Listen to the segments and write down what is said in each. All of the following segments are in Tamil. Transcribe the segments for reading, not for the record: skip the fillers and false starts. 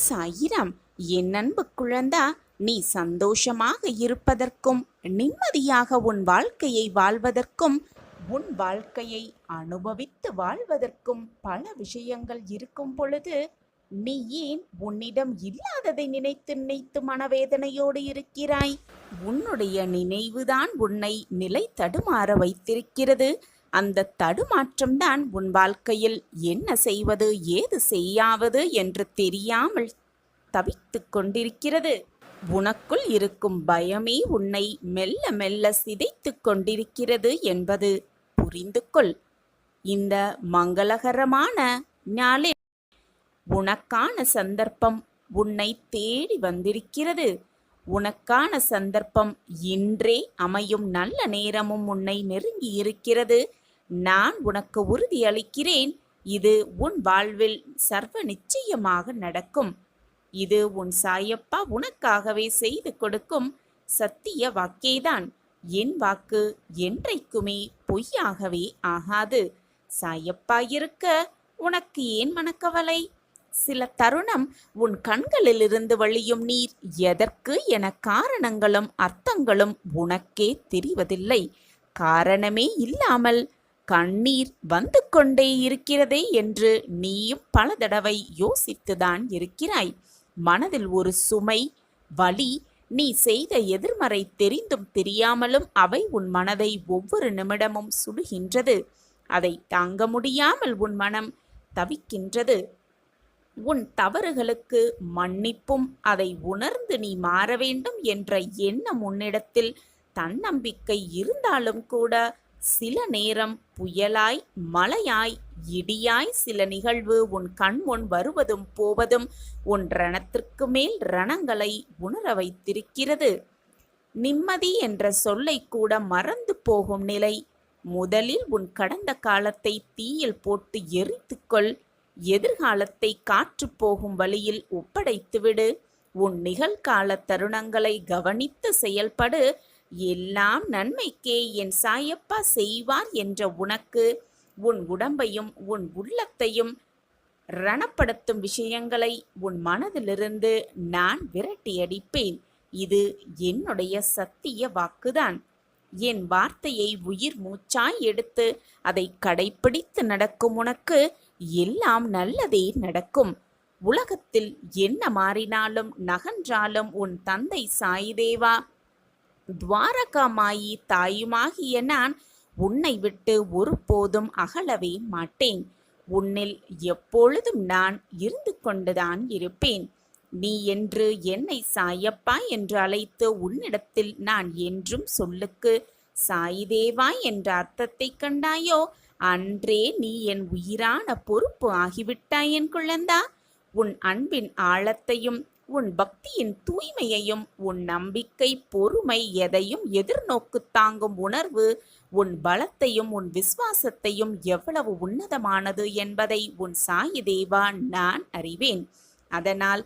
சாயிராம், என் அன்பு குழந்தா, நீ சந்தோஷமாக இருப்பதற்கும் நிம்மதியாக உன் வாழ்க்கையை வாழ்வதற்கும் உன் வாழ்க்கையை அனுபவித்து வாழ்வதற்கும் பல விஷயங்கள் இருக்கும் பொழுது நீ ஏன் உன்னிடம் இல்லாததை நினைத்து நினைத்து மனவேதனையோடு இருக்கிறாய்? உன்னுடைய நினைவுதான் உன்னை நிலை தடுமாற வைத்திருக்கிறது. அந்த தடுமாற்றம்தான் உன் வாழ்க்கையில் என்ன செய்வது ஏது செய்யாவது என்று தெரியாமல் தவித்துக் கொண்டிருக்கிறது. உனக்குள் இருக்கும் பயமே உன்னை மெல்ல மெல்ல சிதைத்து கொண்டிருக்கிறது என்பது புரிந்து கொள். இந்த மங்களகரமான நாளில் உனக்கான சந்தர்ப்பம் உன்னை தேடி வந்திருக்கிறது. உனக்கான சந்தர்ப்பம் இன்றே அமையும் நல்ல நேரமும் உன்னை நெருங்கி இருக்கிறது. நான் உனக்கு உறுதியளிக்கிறேன், இது உன் வாழ்வில் சர்வ நிச்சயமாக நடக்கும். இது உன் சாயப்பா உனக்காகவே செய்து கொடுக்கும் சத்திய வாக்கேதான். என் வாக்கு என்றைக்குமே பொய்யாகவே ஆகாது. சாயப்பா இருக்க உனக்கு ஏன் மனக்கவலை? சில தருணம் உன் கண்களிலிருந்து வழியும் நீர் எதற்கு என காரணங்களும் அர்த்தங்களும் உனக்கே தெரிவதில்லை. காரணமே இல்லாமல் கண்ணீர் வந்து கொண்டே இருக்கிறதே என்று நீயும் பல தடவை யோசித்துதான் இருக்கிறாய். மனதில் ஒரு சுமை, வலி, நீ செய்த எதிர்மறை தெரிந்தும் தெரியாமலும் அவை உன் மனதை ஒவ்வொரு நிமிடமும் சுடுகின்றது. அதை தாங்க முடியாமல் உன் மனம் தவிக்கின்றது. உன் தவறுகளுக்கு மன்னிப்பும் அதை உணர்ந்து நீ மாற வேண்டும் என்ற எண்ணம் உன்னிடத்தில் தன்னம்பிக்கை இருந்தாலும் கூட சில நேரம் புயலாய், மழையாய், இடியாய் சில நிகழ்வு உன் கண்முன் வருவதும் போவதும் உன் ரணத்திற்கு மேல் ரணங்களை உணர வைத்திருக்கிறது. நிம்மதி என்ற சொல்லை கூட மறந்து போகும் நிலை. முதலில் உன் கடந்த காலத்தை தீயில் போட்டு எரித்துக்கொள். எதிர்காலத்தை காற்று போகும் வழியில் ஒப்படைத்துவிடு. உன் நிகழ்கால தருணங்களை கவனித்து செயல்படு. எல்லாம் நன்மைக்கே என் சாயப்பா செய்வார் என்ற உனக்கு உன் உடம்பையும் உன் உள்ளத்தையும் ரணப்படுத்தும் விஷயங்களை உன் மனதிலிருந்து நான் விரட்டியடிப்பேன். இது என்னுடைய சத்திய வாக்குதான். என் வார்த்தையை உயிர் மூச்சாய் எடுத்து அதை கடைப்பிடித்து நடக்கும் உனக்கு எல்லாம் நல்லதே நடக்கும். உலகத்தில் என்ன மாறினாலும் நகன்றாலும் உன் தந்தை சாயிதேவா, துவாரகா மாயி தாயுமாகிய நான் உன்னை விட்டு ஒருபோதும் அகலவே மாட்டேன். உன்னில் எப்பொழுதும் நான் இருந்து கொண்டுதான் இருப்பேன். நீ என்று என்னை சாயப்பா என்று அழைத்து உன்னிடத்தில் நான் என்றும் சொல்லுக்கு சாயிதேவா என்ற அர்த்தத்தை கண்டாயோ, அன்றே நீ என் உயிரான பொறுப்பு ஆகிவிட்டாய் என் குழந்தா. உன் அன்பின் ஆழத்தையும் உன் பக்தியின் தூய்மையையும் உன் நம்பிக்கை, பொறுமை, எதையும் எதிர்நோக்கு தாங்கும் உணர்வு, உன் பலத்தையும் உன் விசுவாசத்தையும் எவ்வளவு உன்னதமானது என்பதை உன் சாயிதேவா நான் அறிவேன். அதனால்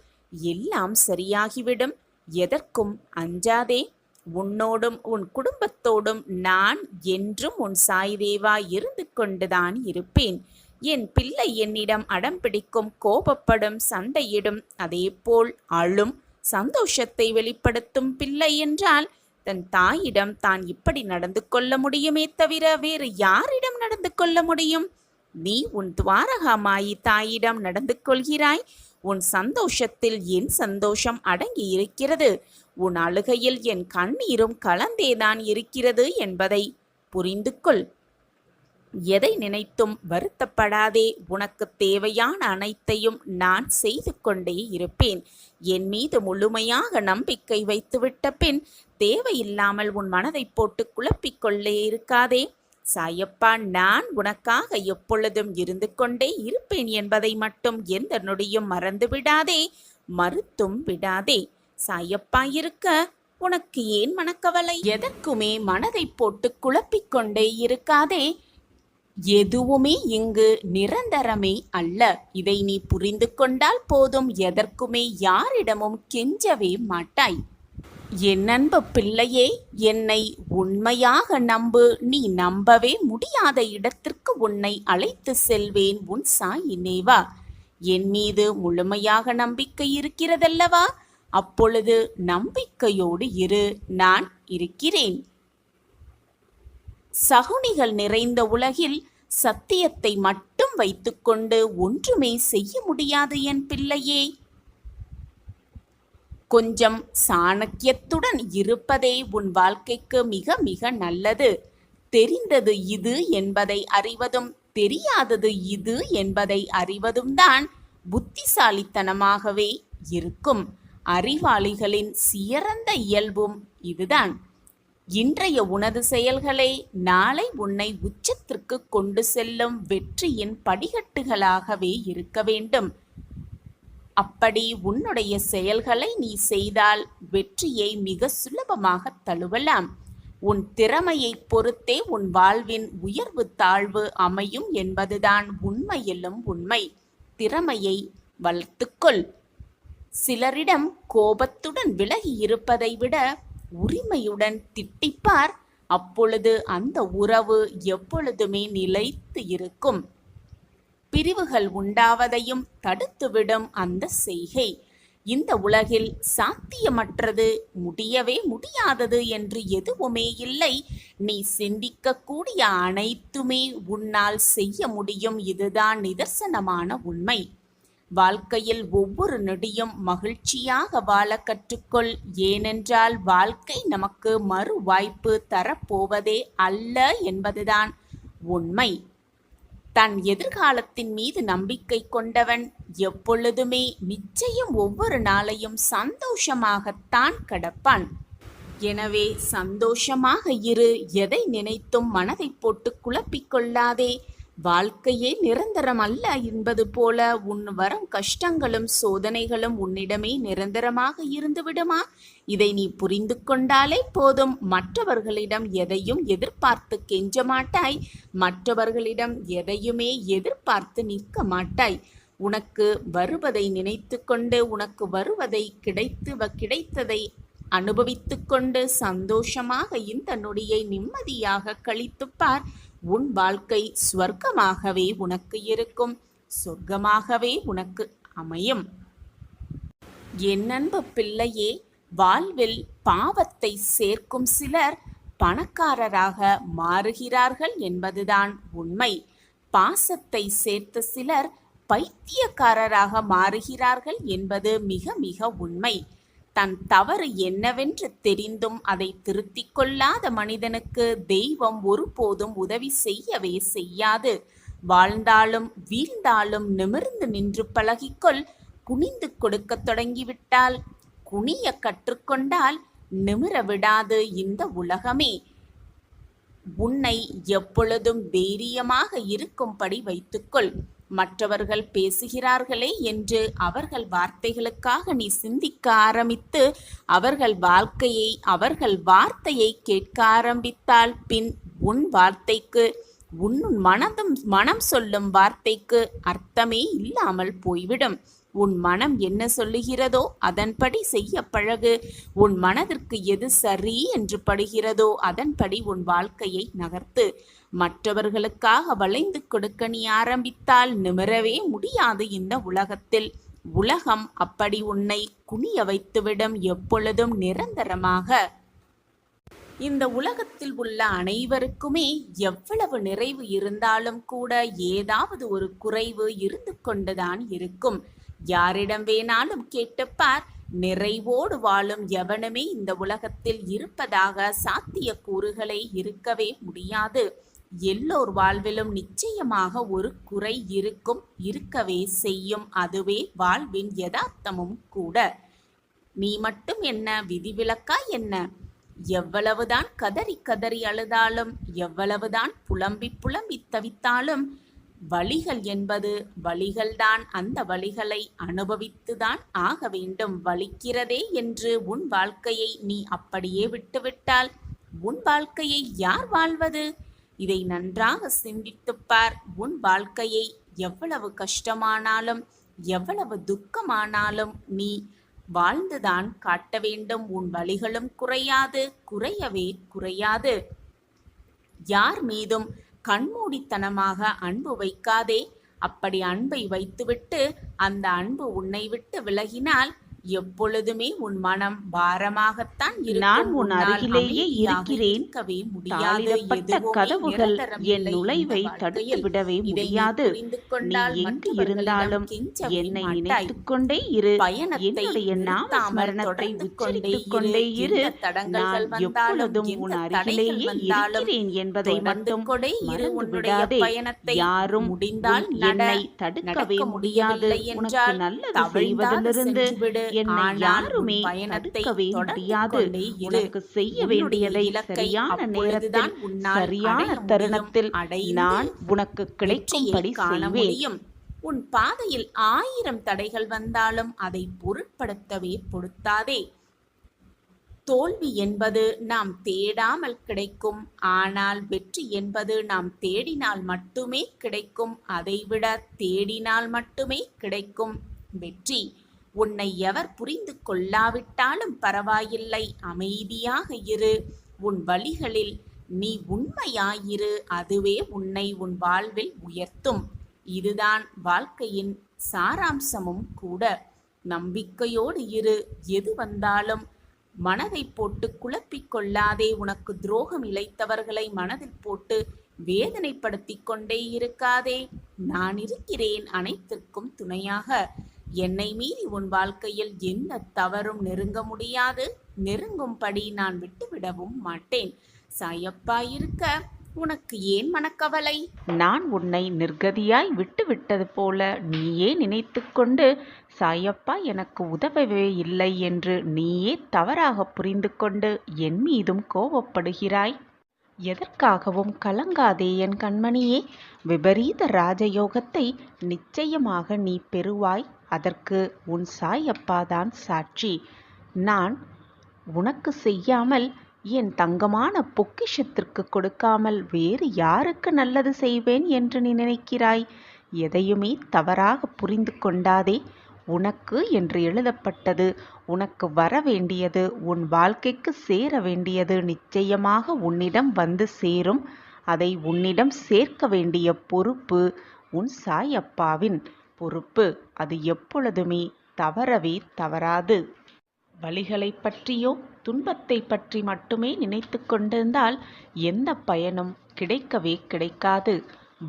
எல்லாம் சரியாகிவிடும். எதற்கும் அஞ்சாதே. உன்னோடும் உன் குடும்பத்தோடும் நான் என்றும் உன் சாயிதேவா இருந்து கொண்டுதான் இருப்பேன். என் பிள்ளை என்னிடம் அடம் பிடிக்கும், கோபப்படும், சண்டையிடும், அதேபோல் அழும், சந்தோஷத்தை வெளிப்படுத்தும் பிள்ளை என்றால் தன் தாயிடம் தான் இப்படி நடந்து கொள்ள முடியுமே தவிர வேறு யாரிடம் நடந்து கொள்ள முடியும்? நீ உன் துவாரகா மாயி தாயிடம் நடந்து கொள்கிறாய். உன் சந்தோஷத்தில் என் சந்தோஷம் அடங்கி இருக்கிறது. உன் அழுகையில் என் கண்ணீரும் கலந்தேதான் இருக்கிறது என்பதை புரிந்து கொள். எதை நினைத்தும் வருத்தப்படாதே. உனக்கு தேவையான அனைத்தையும் நான் செய்து கொண்டே இருப்பேன். என் மீது முழுமையாக நம்பிக்கை வைத்துவிட்ட பின் தேவையில்லாமல் உன் மனதை போட்டு குழப்பிக்கொள்ளே இருக்காதே. சாயப்பா நான் உனக்காக எப்பொழுதும் இருந்து கொண்டே இருப்பேன் என்பதை மட்டும் எந்த நொடியும் மறந்து விடாதே, மறுத்தும் விடாதே. சாயப்பா இருக்க உனக்கு ஏன் மனக்கவலை? எதற்குமே மனதை போட்டு குழப்பிக்கொண்டே இருக்காதே. எதுவுமே இங்கு நிரந்தரமே அல்ல. இதை நீ புரிந்து கொண்டால் போதும். எதற்குமே யாரிடமும் கெஞ்சவே மாட்டாய். என் அன்பு பிள்ளையே, என்னை உண்மையாக நம்பு. நீ நம்பவே முடியாத இடத்திற்கு உன்னை அழைத்து செல்வேன். உன் சாயினே வா. என் மீது முழுமையாக நம்பிக்கை இருக்கிறதல்லவா? அப்பொழுது நம்பிக்கையோடு இரு, நான் இருக்கிறேன். சகுனிகள் நிறைந்த உலகில் சத்தியத்தை மட்டும் வைத்துக்கொண்டு ஒன்றுமே செய்ய முடியாது என் பிள்ளையே. கொஞ்சம் சாணக்கியத்துடன் இருப்பதே உன் வாழ்க்கைக்கு மிக மிக நல்லது. தெரிந்தது இது என்பதை அறிவதும் தெரியாதது இது என்பதை அறிவதும் தான் புத்திசாலித்தனமாகவே இருக்கும். அறிவாளிகளின் சிறந்த இயல்பும் இதுதான். இன்றைய உனது செயல்களே நாளை உன்னை உச்சத்திற்கு கொண்டு செல்லும் வெற்றியின் படிக்கட்டுகளாகவே இருக்க வேண்டும். அப்படி உன்னுடைய செயல்களை நீ செய்தால் வெற்றியை மிக சுலபமாக தழுவலாம். உன் திறமையை பொறுத்தே உன் வாழ்வின் உயர்வு தாழ்வு அமையும் என்பதுதான் உண்மையிலும் உண்மை. திறமையை வளர்த்துக்கொள். சிலரிடம் கோபத்துடன் விலகி இருப்பதை விட உரிமையுடன் திட்டிப்பார். அப்பொழுது அந்த உறவு எப்பொழுதுமே நிலைத்து இருக்கும். பிரிவுகள் உண்டாவதையும் தடுத்துவிடும் அந்த செய்கை. இந்த உலகில் சாத்தியமற்றது, முடியவே முடியாதது என்று எதுவுமே இல்லை. நீ சிந்திக்கக்கூடிய அனைத்துமே உன்னால் செய்ய முடியும். இதுதான் நிதர்சனமான உண்மை. வாழ்க்கையில் ஒவ்வொரு நொடியும் மகிழ்ச்சியாக வாழ கற்றுக்கொள். ஏனென்றால் வாழ்க்கை நமக்கு மறு வாய்ப்பு தரப்போவதே அல்ல என்பதுதான் உண்மை. தன் எதிர்காலத்தின் மீது நம்பிக்கை கொண்டவன் எப்பொழுதுமே நிச்சயம் ஒவ்வொரு நாளையும் சந்தோஷமாகத்தான் கடப்பான். எனவே சந்தோஷமாக இரு. எதை நினைத்தும் மனதை போட்டு குழப்பிக்கொள்ளாதே. வாழ்க்கையே நிரந்தரம் அல்ல என்பது போல உன் வரும் கஷ்டங்களும் சோதனைகளும் உன்னிடமே நிரந்தரமாக இருந்து விடுமா? இதை நீ புரிந்து கொண்டாலே போதும். மற்றவர்களிடம் எதையும் எதிர்பார்த்து கெஞ்ச மாட்டாய். மற்றவர்களிடம் எதையுமே எதிர்பார்த்து நிற்க மாட்டாய். உனக்கு வருவதை நினைத்து கொண்டு உனக்கு வருவதை கிடைத்ததை அனுபவித்து கொண்டு சந்தோஷமாக இந்த நொடியை நிம்மதியாக கழித்துப்பார். உன் வாழ்க்கை ஸ்வர்க்கமாகவே உனக்கு இருக்கும். சொர்க்கமாகவே உனக்கு அமையும். என் அன்பு பிள்ளையே, வாழ்வில் பாவத்தை சேர்க்கும் சிலர் பணக்காரராக மாறுகிறார்கள் என்பதுதான் உண்மை. பாசத்தை சேர்த்த சிலர் பைத்தியக்காரராக மாறுகிறார்கள் என்பது மிக மிக உண்மை. தன் தவறு என்னவென்று தெரிந்தும் அதை திருத்திக் கொள்ளாத மனிதனுக்கு தெய்வம் ஒருபோதும் உதவி செய்யவே செய்யாது. வாழ்ந்தாலும் வீழ்ந்தாலும் நிமிர்ந்து நின்று பழகிக்கொள். குனிந்து கொடுக்க தொடங்கிவிட்டால், குனிய கற்றுக்கொண்டால் நிமிர விடாது இந்த உலகமே. உன்னை எப்பொழுதும் தைரியமாக இருக்கும்படி வைத்துக்கொள். மற்றவர்கள் பேசுகிறார்களே என்று அவர்கள் வார்த்தைகளுக்காக நீ சிந்திக்க ஆரம்பித்து அவர்கள் வார்த்தையை கேட்க ஆரம்பித்தால் பின் உன் வார்த்தைக்கு உன் மனம் சொல்லும் வார்த்தைக்கு அர்த்தமே இல்லாமல் போய்விடும். உன் மனம் என்ன சொல்லுகிறதோ அதன்படி செய்ய பழகு. உன் மனதிற்கு எது சரி என்று படுகிறதோ அதன்படி உன் வாழ்க்கையை நகர்த்து. மற்றவர்களுக்காக வளைந்து கொடுக்க நீ ஆரம்பித்தால் நிமிரவே முடியாது இந்த உலகத்தில். உலகம் அப்படி உன்னை குனிய வைத்துவிடும், எப்பொழுதும் நிரந்தரமாக. இந்த உலகத்தில் உள்ள அனைவருக்குமே எவ்வளவு நிறைவு இருந்தாலும் கூட ஏதாவது ஒரு குறைவு இருந்து கொண்டுதான் இருக்கும். யாரிடம் வேணாலும் கேட்டுப்பார். நிறைவோடு வாழும் எவனுமே இந்த உலகத்தில் இருப்பதாக சாத்தியக்கூறுகளே இருக்கவே முடியாது. எல்லோர் வாழ்விலும் நிச்சயமாக ஒரு குறை இருக்கவே செய்யும். அதுவே வாழ்வின் யதார்த்தமும் கூட. நீ மட்டும் என்ன விதிவிலக்கா என்ன? எவ்வளவுதான் கதறி கதறி அழுதாலும், எவ்வளவுதான் புலம்பி புலம்பி தவித்தாலும், வலிகள் என்பது வலிகள்தான். அந்த வலிகளை அனுபவித்துதான் ஆக வேண்டும். வலிக்கிறதே என்று உன் வாழ்க்கையை நீ அப்படியே விட்டுவிட்டால் உன் வாழ்க்கையை யார் வாழ்வது? இதை நன்றாக சிந்தித்துப்பார். உன் வாழ்க்கையை எவ்வளவு கஷ்டமானாலும் எவ்வளவு துக்கமானாலும் நீ வாழ்ந்துதான் காட்ட வேண்டும். உன் வலிகளும் குறையாது, குறையவே குறையாது. யார் மீதும் கண்மூடித்தனமாக அன்பு வைக்காதே. அப்படி அன்பை வைத்துவிட்டு அந்த அன்பு உன்னை விட்டு விலகினால் எப்பொழுதுமே உன் மனம் பாரமாகத்தான் நான் இருக்கும். உன் உன்னால் அருகிலேயே அமைதியாக இருக்கிறேன். இருக்கவே முடியாது. தாளிடப்பட்ட எதுவுமே கதவுகள் என் நிரந்தரமில்லை இந்த நுழைவை தடுத்து வாழ்க்கையில். விடவே இதை நீ முடியாது. புரிந்து நீ கொண்டால் எங்கு மற்றவர்களிடம் இருந்தாலும் கெஞ்சவே என்னை மாட்டாய். நினைத்துக் கொண்டே இரு. பயணத்தை என்னுடைய நாம நிறுத்தாமல் ஸ்மரணத்தை தொடர்ந்து கொண்டே உச்சரித்துக் இரு. கொண்டே இரு. எந்த தடங்கல்கள் நான் வந்தாலும், எப்பொழுதும் உன் எந்த அருகிலேயே தடைகள் வந்தாலும் இருக்கிறேன் என்பதை தொடர்ந்து மட்டும் கொண்டே இரு. மறந்து உன்னுடைய விடாதே. பயணத்தை யாரும் முடிந்தால் உன் நட, என்னை தடுக்கவே நடக்க முடியாது. முடியவில்லை உனக்கு என்றால் நல்லது தவழ்ந்தாது செய்வதிலிருந்து சென்றுவிடு. என்னை ஆனால் யாருமே உன் பயணத்தை தடுக்கவே தொடர்ந்து முடியாது. கொண்டே இரு. உனக்கு செய்ய உன்னுடைய வேண்டியதை இலக்கை சரியான நேரத்தில் அப்பொழுதுதான் உன்னால் சரியான அடைய முடியும். தருணத்தில் அடைந்து நான் உனக்கு வெற்றியை கிடைக்கும்படி காண செய்வேன். முடியும். உன் பாதையில் 1000 தடைகள் வந்தாலும் அதை பொருட்படுத்தவே பொருத்தாதே. தோல்வி என்பது நாம் தேடாமல் கிடைக்கும். ஆனால் வெற்றி என்பது நாம் தேடினால் மட்டுமே கிடைக்கும். அதைவிட தேடினால் மட்டுமே கிடைக்கும் வெற்றி. உன்னை எவர் புரிந்து கொள்ளாவிட்டாலும் பரவாயில்லை, அமைதியாக இரு. உன் வழிகளில் நீ உண்மையாயிரு. அதுவே உன்னை உன் வாழ்வில் உயர்த்தும். இதுதான் வாழ்க்கையின் சாராம்சமும் கூட. நம்பிக்கையோடு இரு. எது வந்தாலும் மனதை போட்டு குழப்பிக் கொள்ளாதே. உனக்கு துரோகம் இழைத்தவர்களை மனதில் போட்டு வேதனைப்படுத்திக் கொண்டே இருக்காதே. நான் இருக்கிறேன் அனைத்திற்கும் துணையாக. என்னை மீறி உன் வாழ்க்கையில் எந்த தவறும் நெருங்க முடியாது. நெருங்கும்படி நான் விட்டுவிடவும் மாட்டேன். சாயப்பா இருக்க உனக்கு ஏன் மனக்கவலை? நான் உன்னை நிர்கதியாய் விட்டுவிட்டது போல நீயே நினைத்துக்கொண்டு சாயப்பா எனக்கு உதவவே இல்லை என்று நீயே தவறாக புரிந்து கொண்டு என் மீதும் கோபப்படுகிறாய். எதற்காகவும் கலங்காதே என் கண்மணியே. விபரீத ராஜயோகத்தை நிச்சயமாக நீ பெறுவாய். அதற்கு உன் சாயப்பாதான் சாட்சி. நான் உனக்கு செய்யாமல், என் தங்கமான பொக்கிஷத்திற்கு கொடுக்காமல் வேறு யாருக்கு நல்லது செய்வேன் என்று நீ நினைக்கிறாய்? எதையுமே தவறாக புரிந்து கொண்டாதே. உனக்கு என்று எழுதப்பட்டது, உனக்கு வர வேண்டியது, உன் வாழ்க்கைக்கு சேர வேண்டியது நிச்சயமாக உன்னிடம் வந்து சேரும். அதை உன்னிடம் சேர்க்க வேண்டிய பொறுப்பு உன் சாயப்பாவின் பொறுப்பு. அது எப்பொழுதுமே தவறவே தவறாது. வலிகளை பற்றியோ துன்பத்தை பற்றி மட்டுமே நினைத்து கொண்டிருந்தால் எந்த பயனும் கிடைக்கவே கிடைக்காது.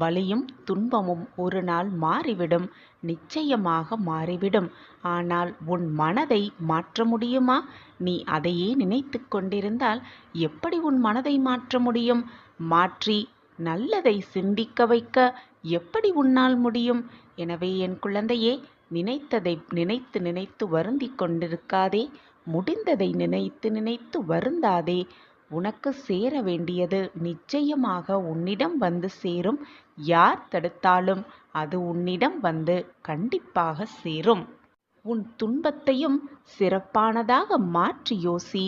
வலியும் துன்பமும் ஒரு நாள் மாறிவிடும், நிச்சயமாக மாறிவிடும். ஆனால் உன் மனதை மாற்ற முடியுமா? நீ அதையே நினைத்து கொண்டிருந்தால் எப்படி உன் மனதை மாற்ற முடியும்? மாற்றி நல்லதை சிந்திக்க வைக்க எப்படி உன்னால் முடியும்? எனவே என் குழந்தையே, நினைத்ததை நினைத்து நினைத்து வருந்தி கொண்டிருக்காதே. முடிந்ததை நினைத்து நினைத்து வருந்தாதே. உனக்கு சேர வேண்டியது நிச்சயமாக உன்னிடம் வந்து சேரும். யார் தடுத்தாலும் அது உன்னிடம் வந்து கண்டிப்பாக சேரும். உன் துன்பத்தையும் சிறப்பானதாக மாற்றி யோசி.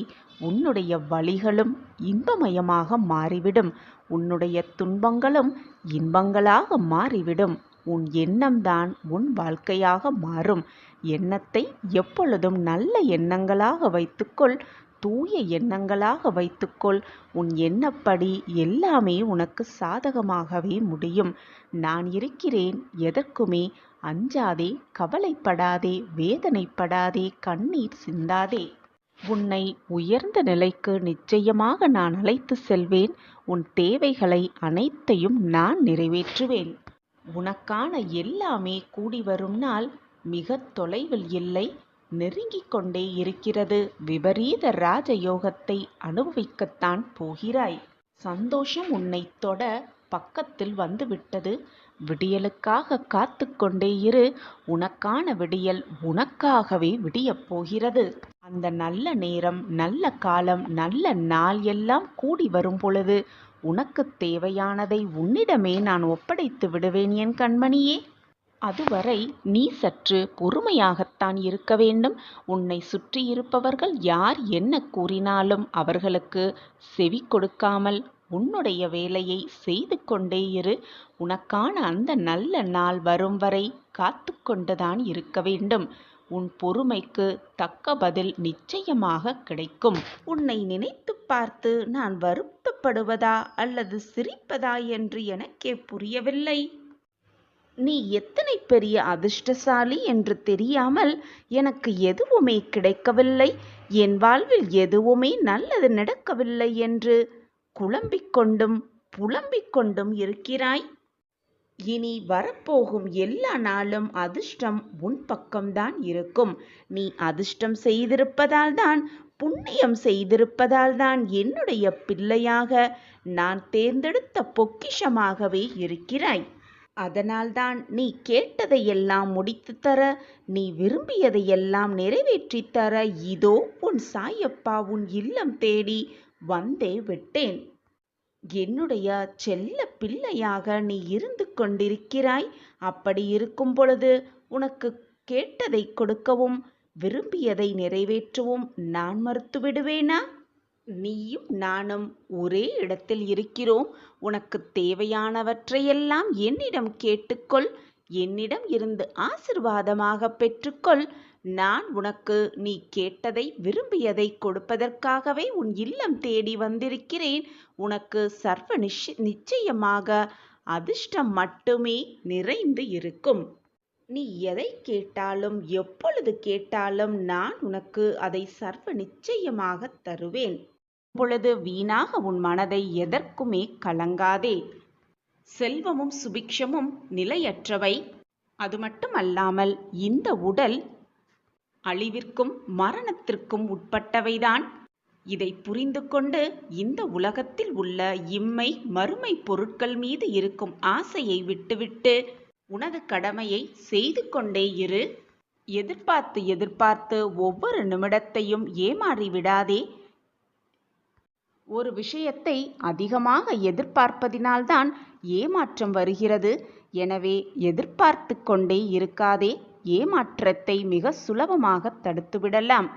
உன்னுடைய வழிகளும் இன்பமயமாக மாறிவிடும். உன்னுடைய துன்பங்களும் இன்பங்களாக மாறிவிடும். உன் எண்ணம்தான் உன் வாழ்க்கையாக மாறும். எண்ணத்தை எப்பொழுதும் நல்ல எண்ணங்களாக வைத்துக்கொள். தூய எண்ணங்களாக வைத்துக்கொள். உன் எண்ணப்படி எல்லாமே உனக்கு சாதகமாகவே முடியும். நான் இருக்கிறேன். எதற்குமே அஞ்சாதே, கவலைப்படாதே, வேதனைப்படாதே, கண்ணீர் சிந்தாதே. உன்னை உயர்ந்த நிலைக்கு நிச்சயமாக நான் அழைத்து செல்வேன். உன் தேவைகளை அனைத்தையும் நான் நிறைவேற்றுவேன். உனக்கான எல்லாமே கூடி வரும் நாள் மிக தொலைவில் இல்லை, நெருங்கிக் கொண்டே இருக்கிறது. விபரீத ராஜயோகத்தை அனுபவிக்கத்தான் போகிறாய். சந்தோஷம் உன்னை தொட பக்கத்தில் வந்துவிட்டது. விடியலுக்காக காத்து கொண்டே இரு. உனக்கான விடியல் உனக்காகவே விடியப் போகிறது. அந்த நல்ல நேரம், நல்ல காலம், நல்ல நாள் எல்லாம் கூடி வரும் பொழுது உனக்கு தேவையானதை உன்னிடமே நான் ஒப்படைத்து விடுவேன் என் கண்மணியே. அதுவரை நீ சற்று பொறுமையாகத்தான் இருக்க வேண்டும். உன்னை சுற்றி இருப்பவர்கள் யார் என்ன கூறினாலும் அவர்களுக்கு செவி கொடுக்காமல் உன்னுடைய வேலையை செய்து கொண்டே இரு. உனக்கான அந்த நல்ல நாள் வரும் வரை காத்து கொண்டுதான் இருக்க வேண்டும். உன் பொறுமைக்கு தக்க பதில் நிச்சயமாக கிடைக்கும். உன்னை நினைத்து பார்த்து நான் வருத்தப்படுவதா அல்லது சிரிப்பதா என்று எனக்கே புரியவில்லை. நீ எத்தனை பெரிய அதிர்ஷ்டசாலி என்று தெரியாமல் எனக்கு எதுவுமே கிடைக்கவில்லை, என் வாழ்வில் எதுவுமே நல்லது நடக்கவில்லை என்று குழம்பிக் கொண்டும் புலம்பிக் கொண்டும் இருக்கிறாய். இனி வரப்போகும் எல்லா நாளும் அதிர்ஷ்டம் உன் பக்கம்தான் இருக்கும். நீ அதிர்ஷ்டம் செய்திருப்பதால் தான், புண்ணியம் செய்திருப்பதால் தான் என்னுடைய பிள்ளையாக நான் தேர்ந்தெடுத்த பொக்கிஷமாகவே இருக்கிறாய். அதனால்தான் நீ கேட்டதையெல்லாம் முடித்து தர, நீ விரும்பியதையெல்லாம் நிறைவேற்றி தர இதோ உன் சாயப்பா உன் இல்லம் தேடி வந்தே விட்டேன். என்னுடைய செல்ல பிள்ளையாக நீ இருந்து கொண்டிருக்கிறாய். அப்படி இருக்கும் பொழுது உனக்கு கேட்டதை கொடுக்கவும் விரும்பியதை நிறைவேற்றவும் நான் மறுத்து விடுவேனா? நீயும் நானும் ஒரே இடத்தில் இருக்கிறோம். உனக்கு தேவையானவற்றையெல்லாம் என்னிடம் கேட்டுக்கொள். என்னிடம் இருந்து ஆசிர்வாதமாக பெற்றுக்கொள். நான் உனக்கு நீ கேட்டதை விரும்பியதை கொடுப்பதற்காகவே உன் இல்லம் தேடி வந்திருக்கிறேன். உனக்கு சர்வ நிச்சயமாக அதிர்ஷ்டம் மட்டுமே நிறைந்து இருக்கும். நீ எதை கேட்டாலும் எப்பொழுது கேட்டாலும் நான் உனக்கு அதை சர்வ நிச்சயமாக தருவேன். பொழுது வீணாக உன் மனதை எதற்குமே கலங்காதே. செல்வமும் சுபிக்ஷமும் நிலையற்றவை. அது மட்டுமல்லாமல் இந்த உடல் அழிவிற்கும் மரணத்திற்கும் உட்பட்டவைதான். இதை புரிந்து கொண்டு இந்த உலகத்தில் உள்ள இம்மை மறுமை பொருட்கள் மீது இருக்கும் ஆசையை விட்டுவிட்டு உனது கடமையை செய்து கொண்டே இரு. எதிர்பார்த்து எதிர்பார்த்து ஒவ்வொரு நிமிடத்தையும் ஏமாறி விடாதே. ஒரு விஷயத்தை அதிகமாக எதிர்பார்ப்பதினால்தான் ஏமாற்றம் வருகிறது. எனவே எதிர்பார்த்து கொண்டே இருக்காதே. ஏமாற்றத்தை மிக சுலபமாக தடுத்துவிடலாம்.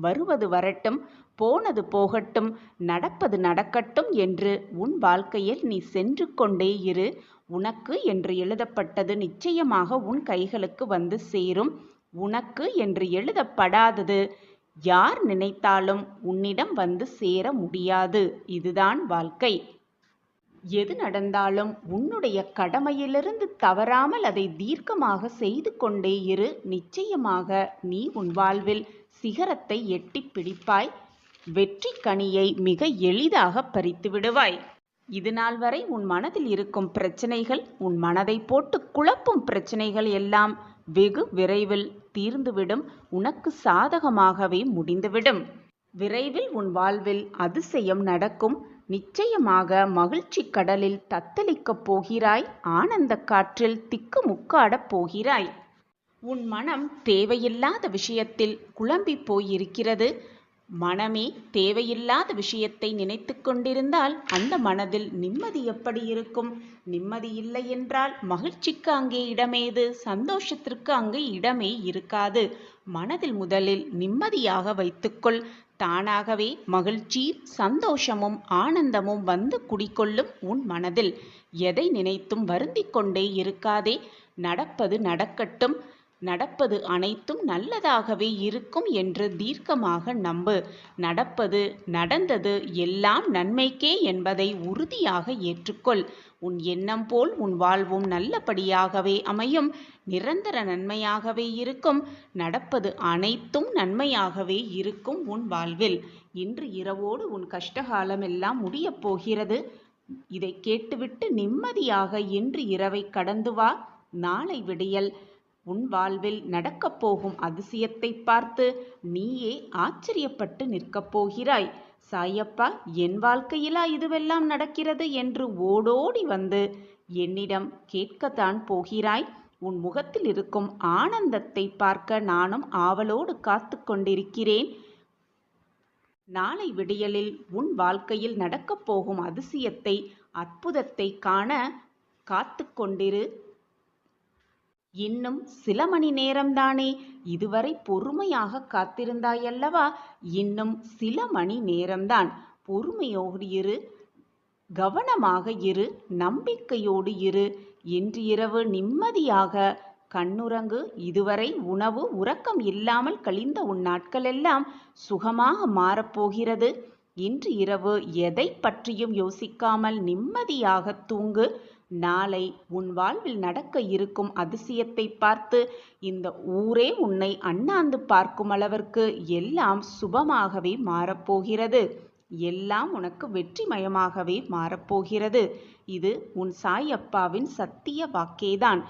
வருவது வரட்டும், போனது போகட்டும், நடப்பது நடக்கட்டும் என்று உன் வாழ்க்கையில் நீ சென்று கொண்டே இரு. உனக்கு என்று எழுதப்பட்டது நிச்சயமாக உன் கைகளுக்கு வந்து சேரும். உனக்கு என்று எழுதப்படாதது யார் நினைத்தாலும் உன்னிடம் வந்து சேர முடியாது. இதுதான் வாழ்க்கை. எது நடந்தாலும் உன்னுடைய கடமையிலிருந்து தவறாமல் அதை தீர்க்கமாக செய்து கொண்டே இரு. நிச்சயமாக நீ உன் வாழ்வில் சிகரத்தை எட்டி பிடிப்பாய். வெற்றி கனியை மிக எளிதாக பறித்து விடுவாய். இது நாள் வரை உன் மனதில் இருக்கும் பிரச்சனைகள், உன் மனதை போட்டு குழப்பும் பிரச்சனைகள் எல்லாம் வெகு விரைவில் தீர்ந்துவிடும். உனக்கு சாதகமாகவே முடிந்துவிடும். விரைவில் உன் வாழ்வில் அதிசயம் நடக்கும். நிச்சயமாக மகிழ்ச்சி கடலில் தத்தளிக்கப் போகிறாய். ஆனந்த காற்றில் திக்கு முக்காடப் போகிறாய். உன் மனம் தேவையில்லாத விஷயத்தில் குழம்பி போயிருக்கிறது. மனமே தேவையில்லாத விஷயத்தை நினைத்து கொண்டிருந்தால் அந்த மனதில் நிம்மதி எப்படி இருக்கும்? நிம்மதி இல்லை என்றால் மகிழ்ச்சிக்கு அங்கே இடமேது? சந்தோஷத்திற்கு அங்கே இடமே இருக்காது. மனதில் முதலில் நிம்மதியாக வைத்துக்கொள். தானாகவே மகிழ்ச்சி, சந்தோஷமும் ஆனந்தமும் வந்து குடிக்கொள்ளும் உன் மனதில். எதை நினைத்தும் வருந்திக் கொண்டே இருக்காதே. நடப்பது நடக்கட்டும். நடப்பது அனைத்தும் நல்லதாகவே இருக்கும் என்று தீர்க்கமாக நம்பு. நடப்பது நடந்தது எல்லாம் நன்மைக்கே என்பதை உறுதியாக ஏற்றுக்கொள். உன் எண்ணம் போல் உன் வாழ்வும் நல்லபடியாகவே அமையும். நிரந்தர நன்மையாகவே இருக்கும். நடப்பது அனைத்தும் நன்மையாகவே இருக்கும் உன் வாழ்வில். இன்று இரவோடு உன் கஷ்டகாலம் எல்லாம் முடியப் போகிறது. இதை கேட்டுவிட்டு நிம்மதியாக இன்று இரவை கடந்து வா. நாளை விடியல் உன் வாழ்வில் நடக்கப் போகும் அதிசயத்தை பார்த்து நீயே ஆச்சரியப்பட்டு நிற்கப் போகிறாய். சாயப்பா, என் வாழ்க்கையிலா இதுவெல்லாம் நடக்கிறது என்று ஓடோடி வந்து என்னிடம் கேட்கத்தான் போகிறாய். உன் முகத்தில் இருக்கும் ஆனந்தத்தை பார்க்க நானும் ஆவலோடு காத்து கொண்டிருக்கிறேன். நாளை விடியலில் உன் வாழ்க்கையில் நடக்கப் போகும் அதிசயத்தை, அற்புதத்தை காண காத்து கொண்டிரு. இன்னும் சில மணி நேரம்தானே. இதுவரை பொறுமையாக காத்திருந்தாயல்லவா? இன்னும் சில மணி நேரம்தான். பொறுமையோடு இரு. கவனமாக இரு. நம்பிக்கையோடு இரு. இன்று இரவு நிம்மதியாக கண்ணுறங்கு. இதுவரை உணவு உறக்கம் இல்லாமல் கழிந்த உன் நாட்களெல்லாம் சுகமாக மாறப்போகிறது. இன்று இரவு எதை பற்றியும் யோசிக்காமல் நிம்மதியாக தூங்கு. நாளை உன் வாழ்வில் நடக்க இருக்கும் அதிசயத்தை பார்த்து இந்த ஊரே உன்னை அண்ணாந்து பார்க்கும் அளவிற்கு எல்லாம் சுபமாகவே மாறப்போகிறது. எல்லாம் உனக்கு வெற்றிமயமாகவே மாறப்போகிறது. இது உன் சாயப்பாவின் சத்திய வாக்கேதான்.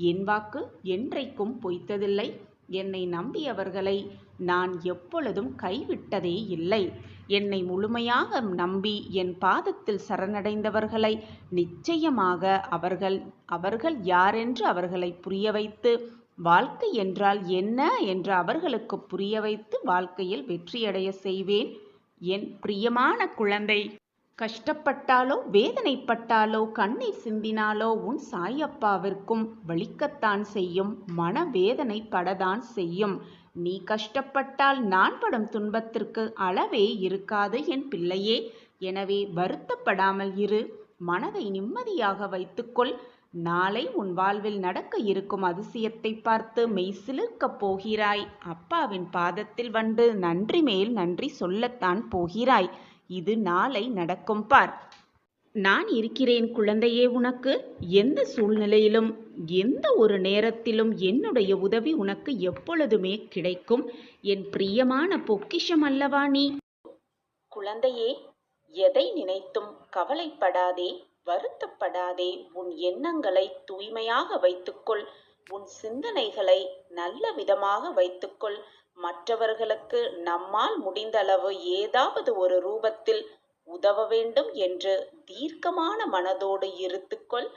என் வாக்கு என்றைக்கும் பொய்த்ததில்லை. என்னை நம்பியவர்களை நான் எப்பொழுதும் கைவிட்டதே இல்லை. என்னை முழுமையாக நம்பி என் பாதத்தில் சரணடைந்தவர்களை நிச்சயமாக அவர்கள் யாரென்று அவர்களை புரிய வைத்து, வாழ்க்கை என்றால் என்ன என்று அவர்களுக்கு புரிய வைத்து வாழ்க்கையில் வெற்றியடைய செய்வேன். என் பிரியமான குழந்தை, கஷ்டப்பட்டாலோ வேதனைப்பட்டாலோ கண்ணீர் சிந்தினாலோ உன் சாயப்பாவிற்கும் வலிக்கத்தான் செய்யும். மனவேதனை படத்தான் செய்யும். நீ கஷ்டப்பட்டால் நான் படும் துன்பத்திற்கு அளவே இருக்காது என் பிள்ளையே. எனவே வருத்தப்படாமல் இரு. மனதை நிம்மதியாக வைத்துக்கொள். நாளை உன் வாழ்வில் நடக்க இருக்கும் அதிசயத்தை பார்த்து மெய்சிலிர்க்கப் போகிறாய். அப்பாவின் பாதத்தில் வந்து நன்றி மேல் நன்றி சொல்லத்தான் போகிறாய். இது நாளை நடக்கும் பார். நான் இருக்கிறேன் குழந்தையே. உனக்கு எந்த சூழ்நிலையிலும் எந்த ஒரு நேரத்திலும் என்னுடைய உதவி உனக்கு எப்பொழுதுமே கிடைக்கும். என் பிரியமான பொக்கிஷம் அல்லவா நீ? குழந்தையே, எதை நினைத்தும் கவலைப்படாதே, வருத்தப்படாதே. உன் எண்ணங்களை தூய்மையாக வைத்துக்கொள். உன் சிந்தனைகளை நல்ல விதமாக வைத்துக்கொள். மற்றவர்களுக்கு நம்மால் முடிந்தளவு ஏதாவது ஒரு ரூபத்தில் உதவ வேண்டும் என்று தீர்க்கமான மனதோடு இருந்துக்கொள்.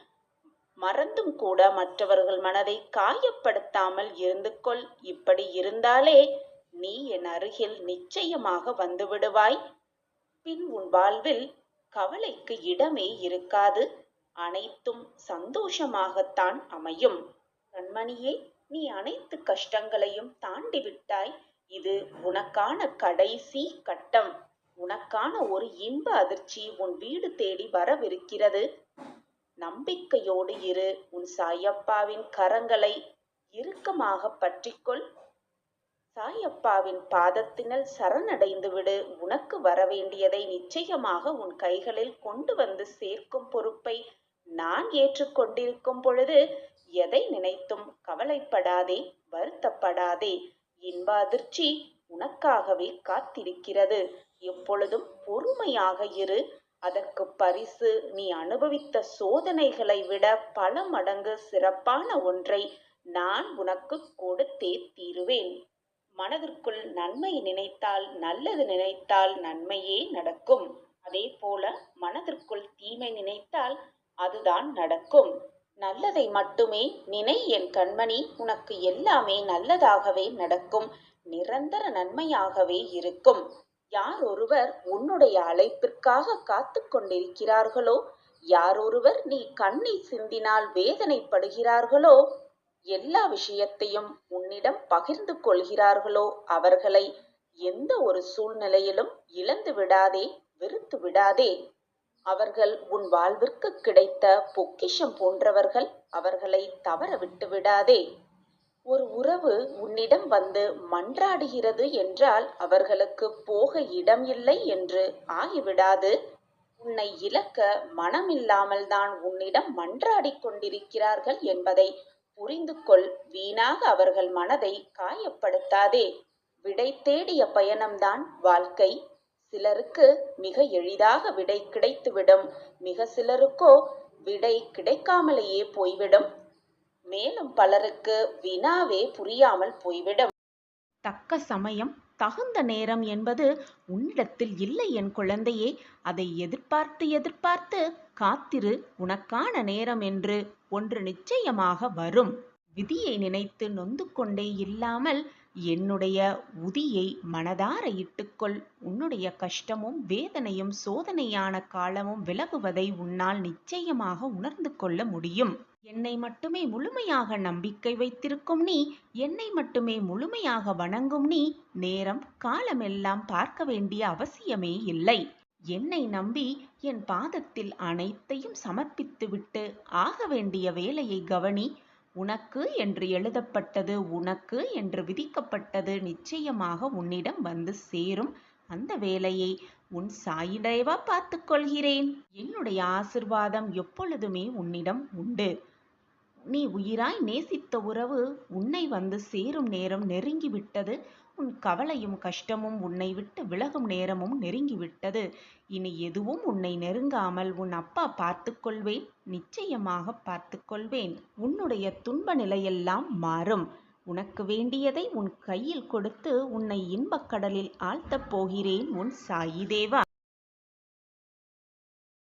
மறந்தும் கூட மற்றவர்கள் மனதை காயப்படுத்தாமல் இருந்துக்கொள். இப்படி இருந்தாலே நீ என் அருகில் நிச்சயமாக வந்து விடுவாய். பின் உன் வாழ்வில் கவலைக்கு இடமே இருக்காது. அனைத்தும் சந்தோஷமாகத்தான் அமையும். கண்மணியே, நீ அனைத்து கஷ்டங்களையும் தாண்டி விட்டாய். இது உனக்கான கடைசி கட்டம். உனக்கான ஒரு இன்ப அதிர்ச்சி உன் வீடு தேடி வரவிருக்கிறது. நம்பிக்கையோடு இரு. உன் சாயப்பாவின் கரங்களை இறுக்கமாக பற்றிக்கொள். சாயப்பாவின் பாதத்தினல் சரணடைந்து விடு. உனக்கு வரவேண்டியதை நிச்சயமாக உன் கைகளில் கொண்டு வந்து சேர்க்கும் பொறுப்பை நான் ஏற்றுக்கொண்டிருக்கும் பொழுது எதை நினைத்தும் கவலைப்படாதே, வருத்தப்படாதே. இன்ப அதிர்ச்சி உனக்காகவே காத்திருக்கிறது. எப்பொழுதும் பொறுமையாக இரு. அதற்கு பரிசு நீ அனுபவித்த சோதனைகளை விட பல மடங்கு சிறப்பான ஒன்றை நான் உனக்கு கொடுத்தே தீருவேன். மனதிற்குள் நன்மை நினைத்தால், நல்லது நினைத்தால் நன்மையே நடக்கும். அதே போல மனதிற்குள் தீமை நினைத்தால் அதுதான் நடக்கும். நல்லதை மட்டுமே நினை என் கண்மணி. உனக்கு எல்லாமே நல்லதாகவே நடக்கும். நிரந்தர நன்மையாகவே இருக்கும். யார் ஒருவர் உன்னுடைய அழைப்பிற்காக காத்து கொண்டிருக்கிறார்களோ, யார் ஒருவர் நீ கண்ணீர் சிந்தினால் வேதனைப்படுகிறார்களோ, எல்லா விஷயத்தையும் உன்னிடம் பகிர்ந்து கொள்கிறார்களோ, அவர்களை எந்த ஒரு சூழ்நிலையிலும் இழந்து விடாதே, வெறுத்து விடாதே. அவர்கள் உன் வாழ்விற்கு கிடைத்த பொக்கிஷம் போன்றவர்கள். அவர்களை தவற விட்டு விடாதே. ஒரு உறவு உன்னிடம் வந்து மன்றாடுகிறது என்றால் அவர்களுக்கு போக இடம் இல்லை என்று ஆகிவிடாது. உன்னை இழக்க மனமில்லாமல் தான் உன்னிடம் மன்றாடிக் கொண்டிருக்கிறார்கள் என்பதை புரிந்து கொள். வீணாக அவர்கள் மனதை காயப்படுத்தாதே. விடை தேடிய பயணம்தான் வாழ்க்கை. சிலருக்கு மிக எளிதாக விடை கிடைத்துவிடும். மிக சிலருக்கோ விடை கிடைக்காமலேயே போய்விடும். மேலும் பலருக்கு வினாவே புரியாமல் போய்விடும். தக்க சமயம், தகுந்த நேரம் என்பது உன்னிடத்தில் இல்லை என் குழந்தையே. அதை எதிர்பார்த்து எதிர்பார்த்து காத்திரு. உனக்கான நேரம் என்று ஒன்று நிச்சயமாக வரும். விதியை நினைத்து நொந்து கொண்டே இல்லாமல் என்னுடைய உதியை மனதார இட்டுக்கொள். உன்னுடைய கஷ்டமும் வேதனையும் சோதனையான காலமும் விலகுவதை உன்னால் நிச்சயமாக உணர்ந்து கொள்ள முடியும். என்னை மட்டுமே முழுமையாக நம்பிக்கை வைத்திருக்கும் நீ, என்னை மட்டுமே முழுமையாக வணங்கும் நீ, நேரம் காலமெல்லாம் பார்க்க வேண்டிய அவசியமே இல்லை. என்னை நம்பி என் பாதத்தில் அனைத்தையும் சமர்ப்பித்துவிட்டு ஆக வேண்டிய வேலையை கவனி. உனக்கு என்று எழுதப்பட்டது, உனக்கு என்று விதிக்கப்பட்டது நிச்சயமாக உன்னிடம் வந்து சேரும். அந்த வேலையை உன் சாயிதேவா பார்த்துக் கொள்கிறேன். என்னுடைய ஆசிர்வாதம் எப்பொழுதுமே உன்னிடம் உண்டு. நீ உயிராய் நேசித்த உறவு உன்னை வந்து சேரும் நேரம் நெருங்கிவிட்டது. உன் கவலையும் கஷ்டமும் உன்னை விட்டு விலகும் நேரமும் நெருங்கிவிட்டது. இனி எதுவும் உன்னை நெருங்காமல் உன் அப்பா பார்த்துக்கொள்வேன், நிச்சயமாக பார்த்துக்கொள்வேன். உன்னுடைய துன்ப நிலையெல்லாம் மாறும். உனக்கு வேண்டியதை உன் கையில் கொடுத்து உன்னை இன்பக் கடலில் ஆழ்த்தப் போகிறேன் உன் சாயிதேவா.